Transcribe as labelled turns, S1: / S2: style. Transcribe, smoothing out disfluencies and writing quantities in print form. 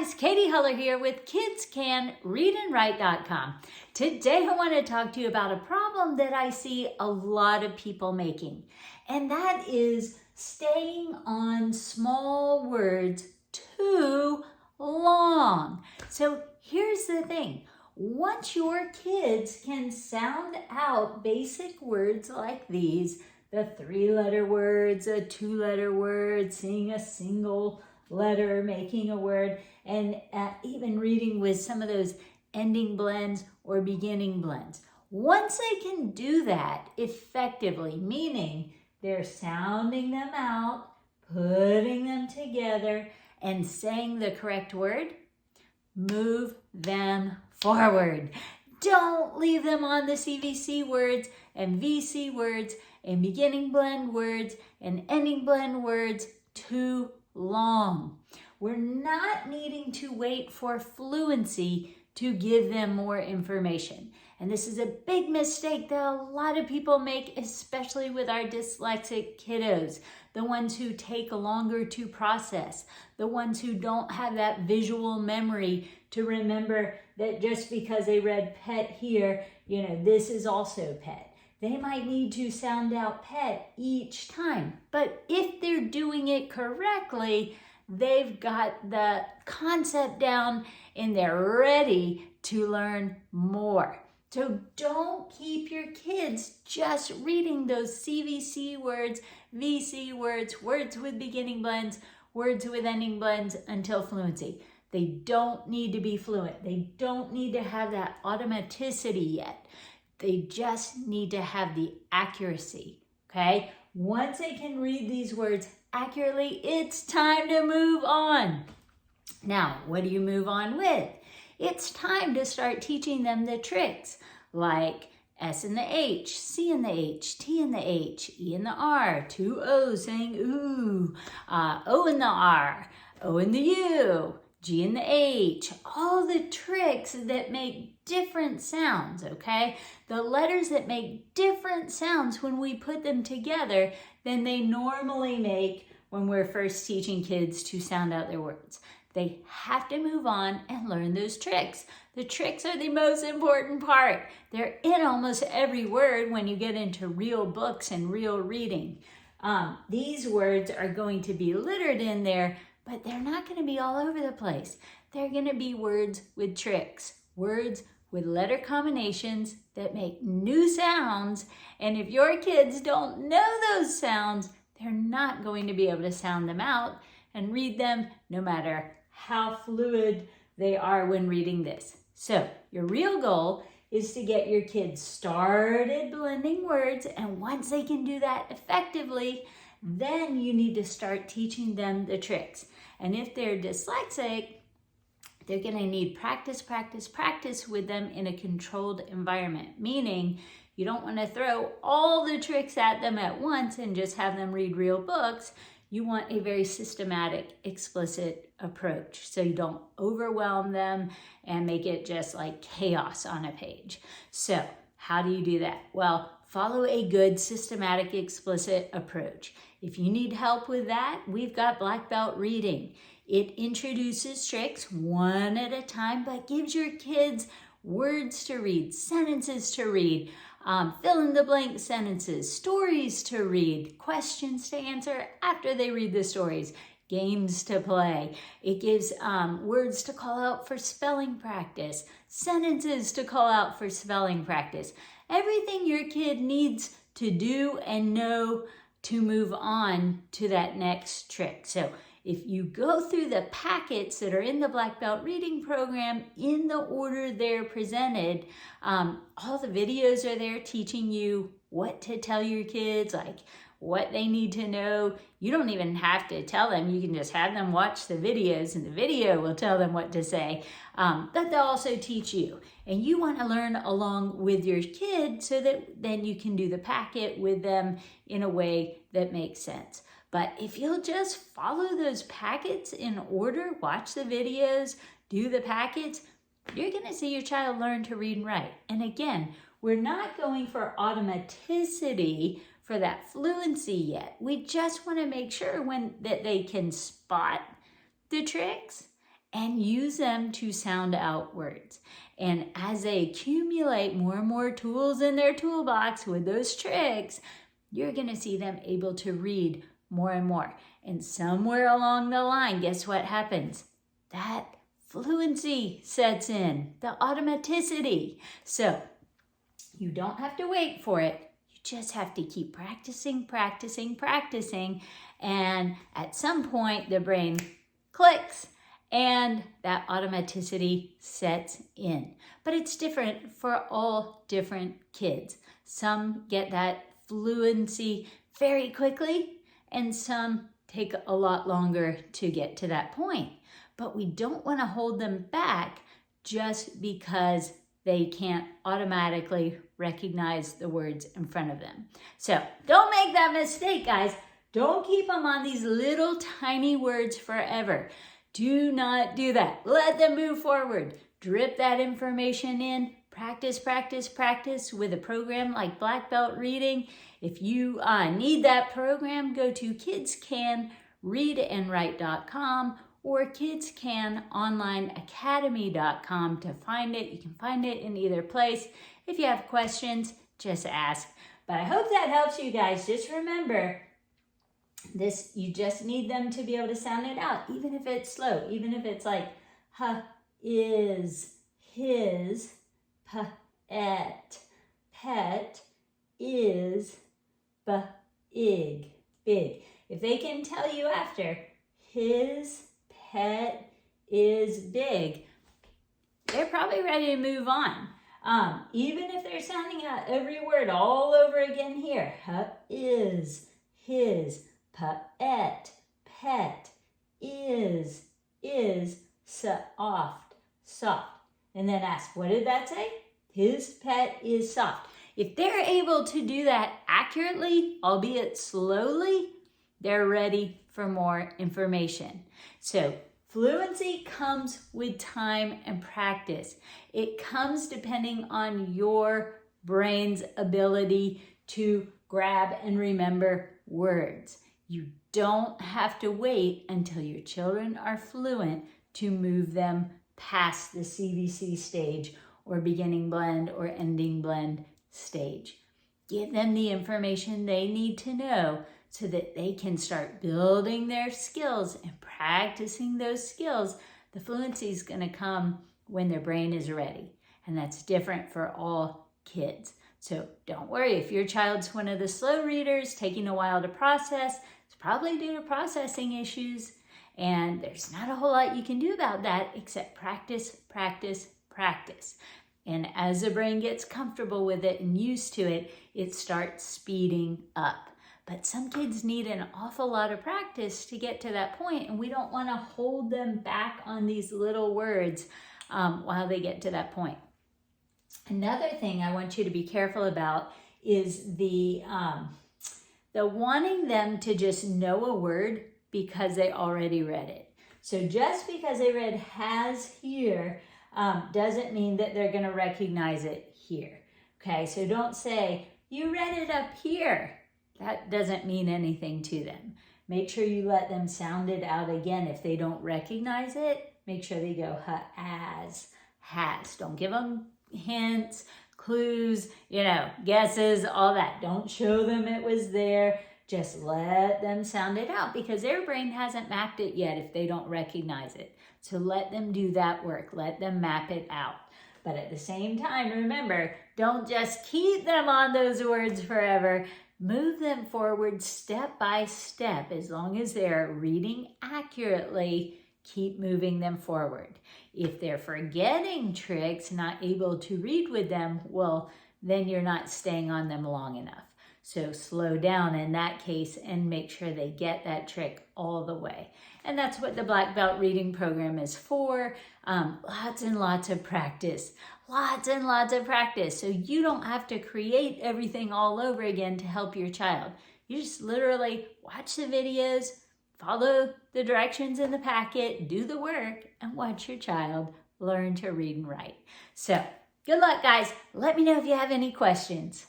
S1: guys, Katy Huller here with KidsCanReadAndWrite.com. Today I want to talk to you about a problem that I see a lot of people making, and that is staying on small words too long. So here's the thing. Once your kids can sound out basic words like these, the 3-letter words, a 2-letter word, seeing a single letter, making a word, and even reading with some of those ending blends or beginning blends. Once they can do that effectively, meaning they're sounding them out, putting them together, and saying the correct word, move them forward. Don't leave them on the CVC words and VC words and beginning blend words and ending blend words too long. We're not needing to wait for fluency to give them more information. And this is a big mistake that a lot of people make, especially with our dyslexic kiddos, the ones who take longer to process, the ones who don't have that visual memory to remember that just because they read pet here, this is also pet. They might need to sound out pet each time, but if they're doing it correctly, they've got the concept down and they're ready to learn more. So don't keep your kids just reading those CVC words, VC words, words with beginning blends, words with ending blends until fluency. They don't need to be fluent. They don't need to have that automaticity yet. They just need to have the accuracy, okay? Once they can read these words accurately, it's time to move on. Now, what do you move on with? It's time to start teaching them the tricks, like S in the H, C in the H, T in the H, E in the R, 2 O's saying ooh, O in the R, O in the U, G in the H, all the tricks that make different sounds, okay? The letters that make different sounds when we put them together than they normally make when we're first teaching kids to sound out their words. They have to move on and learn those tricks. The tricks are the most important part. They're in almost every word when you get into real books and real reading. These words are going to be littered in there, but they're not going to be all over the place. They're going to be words with tricks, words with letter combinations that make new sounds. And if your kids don't know those sounds, they're not going to be able to sound them out and read them no matter how fluid they are when reading this. So your real goal is to get your kids started blending words, and once they can do that effectively, then you need to start teaching them the tricks. And if they're dyslexic, they're going to need practice with them in a controlled environment, meaning you don't want to throw all the tricks at them at once and just have them read real books. You want a very systematic, explicit approach so you don't overwhelm them and make it just like chaos on a page. So how do you do that? Well, follow a good, systematic, explicit approach. If you need help with that, we've got Black Belt Reading. It introduces tricks one at a time, but gives your kids words to read, sentences to read, fill in the blank sentences, stories to read, questions to answer after they read the stories, games to play. It gives words to call out for spelling practice, sentences to call out for spelling practice. Everything your kid needs to do and know to move on to that next trick. So if you go through the packets that are in the Black Belt Reading Program in the order they're presented, all the videos are there teaching you what to tell your kids, like what they need to know. You don't even have to tell them. You can just have them watch the videos and the video will tell them what to say. But they'll also teach you. And you want to learn along with your kid so that then you can do the packet with them in a way that makes sense. But if you'll just follow those packets in order, watch the videos, do the packets, you're going to see your child learn to read and write. And again, we're not going for automaticity for that fluency yet. We just want to make sure that they can spot the tricks and use them to sound out words. And as they accumulate more and more tools in their toolbox with those tricks, you're going to see them able to read more and more. And somewhere along the line, guess what happens? That fluency sets in, the automaticity. So you don't have to wait for it. You just have to keep practicing, practicing, practicing. And at some point, the brain clicks and that automaticity sets in. But it's different for all different kids. Some get that fluency very quickly, and some take a lot longer to get to that point. But we don't want to hold them back just because they can't automatically recognize the words in front of them. So don't make that mistake, guys. Don't keep them on these little tiny words forever. Do not do that. Let them move forward. Drip that information in. Practice, practice, practice with a program like Black Belt Reading. If you need that program, go to kidscanreadandwrite.com or kidscanonlineacademy.com to find it. You can find it in either place. If you have questions, just ask. But I hope that helps you guys. Just remember, this, you just need them to be able to sound it out, even if it's slow, even if it's like, is, his, et, pet, is, big. If they can tell you after, his pet is big, they're probably ready to move on. Even if they're sounding out every word all over again here, is, his, pet, is, soft. And then ask, what did that say? His pet is soft. If they're able to do that accurately, albeit slowly, they're ready for more information. So fluency comes with time and practice. It comes depending on your brain's ability to grab and remember words. You don't have to wait until your children are fluent to move them past the CVC stage or beginning blend or ending blend stage. Give them the information they need to know so that they can start building their skills and practicing those skills. The fluency is going to come when their brain is ready, and that's different for all kids. So don't worry, if your child's one of the slow readers, taking a while to process, it's probably due to processing issues, and there's not a whole lot you can do about that except practice, practice, practice. And as the brain gets comfortable with it and used to it, it starts speeding up. But some kids need an awful lot of practice to get to that point, and we don't want to hold them back on these little words while they get to that point. Another thing I want you to be careful about is the wanting them to just know a word because they already read it. So just because they read has here doesn't mean that they're going to recognize it here. Okay, so don't say, you read it up here. That doesn't mean anything to them. Make sure you let them sound it out again. If they don't recognize it, make sure they go as, has. Don't give them hints, clues, guesses, all that. Don't show them it was there. Just let them sound it out because their brain hasn't mapped it yet if they don't recognize it. So let them do that work. Let them map it out. But at the same time, remember, don't just keep them on those words forever. Move them forward step by step. As long as they're reading accurately, keep moving them forward. If they're forgetting tricks, not able to read with them, well, then you're not staying on them long enough. So slow down in that case and make sure they get that trick all the way. And that's what the Black Belt Reading Program is for. Lots and lots of practice. Lots and lots of practice. So you don't have to create everything all over again to help your child. You just literally watch the videos, follow the directions in the packet, do the work, and watch your child learn to read and write. So good luck, guys. Let me know if you have any questions.